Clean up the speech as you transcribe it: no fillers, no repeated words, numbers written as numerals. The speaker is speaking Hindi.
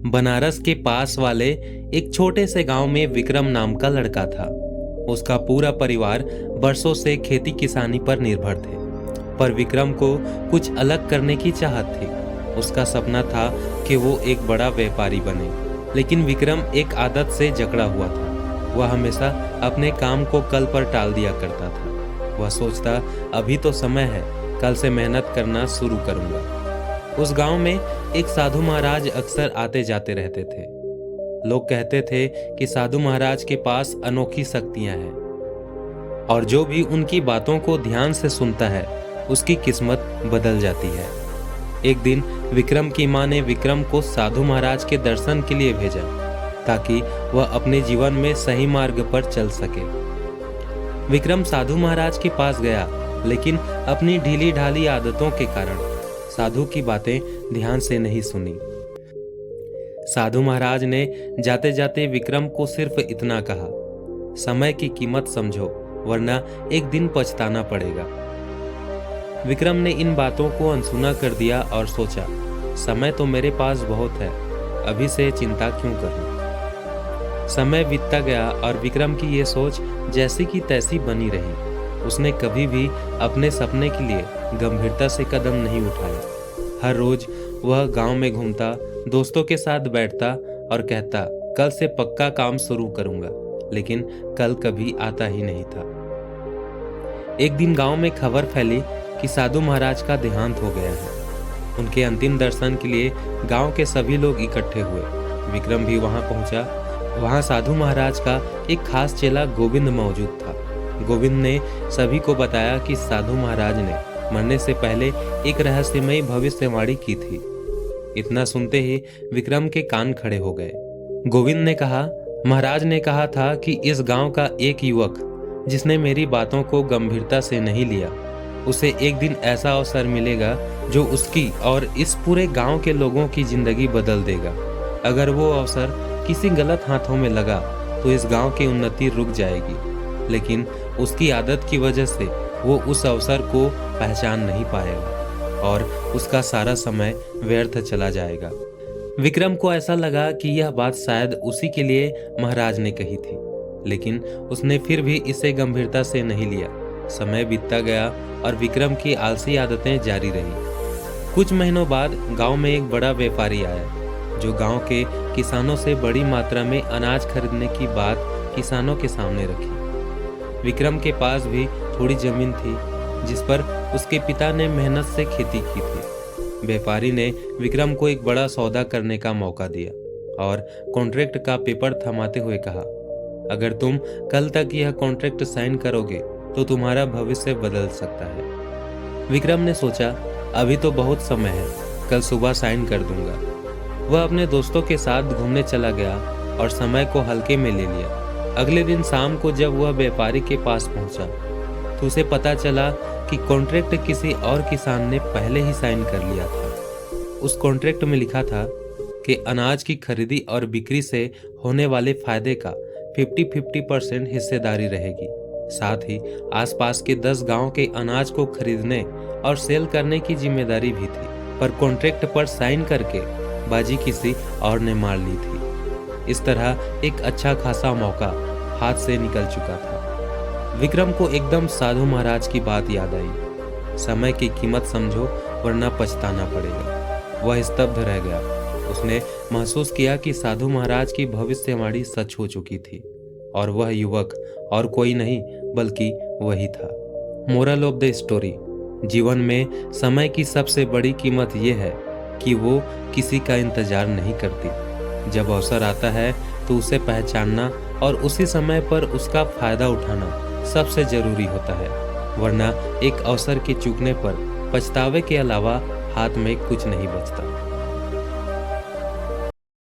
बनारस के पास वाले एक छोटे से गांव में विक्रम नाम का लड़का था। उसका पूरा परिवार बरसों से खेती किसानी पर निर्भर थे, पर विक्रम को कुछ अलग करने की चाहत थी। उसका सपना था कि वो एक बड़ा व्यापारी बने, लेकिन विक्रम एक आदत से जकड़ा हुआ था। वह हमेशा अपने काम को कल पर टाल दिया करता था। वह सोचता, अभी तो समय है, कल से मेहनत करना शुरू करूंगा। उस गांव में एक साधु महाराज अक्सर आते जाते रहते थे। लोग कहते थे कि साधु महाराज के पास अनोखी शक्तियां हैं और जो भी उनकी बातों को ध्यान से सुनता है उसकी किस्मत बदल जाती है। एक दिन विक्रम की मां ने विक्रम को साधु महाराज के दर्शन के लिए भेजा ताकि वह अपने जीवन में सही मार्ग पर चल सके। विक्रम साधु महाराज के पास गया, लेकिन अपनी ढीली ढाली आदतों के कारण साधु की बातें ध्यान से नहीं सुनी। साधु महाराज ने जाते जाते विक्रम को सिर्फ इतना कहा, समय की कीमत समझो, वरना एक दिन पछताना पड़ेगा। विक्रम ने इन बातों को अनसुना कर दिया और सोचा, समय तो मेरे पास बहुत है, अभी से चिंता क्यों करूं। समय बीतता गया और विक्रम की ये सोच जैसी की तैसी बनी रही। उसने कभी भी अपने सपने के लिए गंभीरता से कदम नहीं उठाया। हर रोज वह गांव में घूमता, दोस्तों के साथ बैठता और कहता, कल से पक्का काम शुरू करूंगा, लेकिन कल कभी आता ही नहीं था। एक दिन गांव में खबर फैली कि साधु महाराज का देहांत हो गया है। उनके अंतिम दर्शन के लिए गांव के सभी लोग इकट्ठे हुए। विक्रम भी वहां पहुंचा। वहां साधु महाराज का एक खास चेला गोविंद मौजूद था। गोविंद ने सभी को बताया कि साधु महाराज ने मरने से पहले एक रहस्यमयी भविष्यवाणी की थी। इतना सुनते ही विक्रम के कान खड़े हो गए। गोविंद ने कहा, महाराज ने कहा था कि इस गांव का एक युवक जिसने मेरी बातों को गंभीरता से नहीं लिया, उसे एक दिन ऐसा अवसर मिलेगा जो उसकी और इस पूरे गांव के लोगों की जिंदगी बदल देगा। अगर वो अवसर किसी गलत हाथों में लगा तो इस गांव की उन्नति रुक जाएगी, लेकिन उसकी आदत की वजह से वो उस अवसर को पहचान नहीं पाएगा और उसका सारा समय व्यर्थ चला जाएगा। विक्रम को ऐसा लगा कि यह बात शायद उसी के लिए महाराज ने कही थी, लेकिन उसने फिर भी इसे गंभीरता से नहीं लिया। समय बीतता गया और विक्रम की आलसी आदतें जारी रही। कुछ महीनों बाद गांव में एक बड़ा व्यापारी आया जो गांव के किसानों से बड़ी मात्रा में अनाज खरीदने की बात किसानों के सामने रखी। विक्रम के पास भी थोड़ी जमीन थी जिस पर उसके पिता ने मेहनत से खेती की थी। व्यापारी ने विक्रम को एक बड़ा सौदा करने का मौका दिया और कॉन्ट्रैक्ट का पेपर थमाते हुए कहा, अगर तुम कल तक यह कॉन्ट्रैक्ट साइन करोगे तो तुम्हारा भविष्य बदल सकता है। विक्रम ने सोचा, अभी तो बहुत समय है, कल सुबह साइन कर दूंगा। वह अपने दोस्तों के साथ घूमने चला गया और समय को हल्के में ले लिया। अगले दिन शाम को जब वह व्यापारी के पास पहुंचा तो उसे पता चला कि कॉन्ट्रैक्ट किसी और किसान ने पहले ही साइन कर लिया था। उस कॉन्ट्रैक्ट में लिखा था कि अनाज की खरीदी और बिक्री से होने वाले फायदे का 50-50% हिस्सेदारी रहेगी। साथ ही आसपास के 10 गांव के अनाज को खरीदने और सेल करने की जिम्मेदारी भी थी, पर कॉन्ट्रैक्ट पर साइन करके बाजी किसी और ने मार ली थी। इस तरह एक अच्छा खासा मौका हाथ से निकल चुका था। विक्रम को एकदम साधु महाराज की बात याद आई, समय की कीमत समझो वरना पछताना पड़ेगा। वह स्तब्ध रह गया। उसने महसूस किया कि साधु महाराज की भविष्यवाणी सच हो चुकी थी और वह युवक और कोई नहीं बल्कि वही था। मोरल ऑफ द स्टोरी, जीवन में समय की सबसे बड़ी कीमत यह है कि वो किसी का इंतजार नहीं करती। जब अवसर आता है तो उसे पहचानना और उसी समय पर उसका फायदा उठाना सबसे जरूरी होता है, वरना एक अवसर के चूकने पर पछतावे के अलावा हाथ में कुछ नहीं बचता।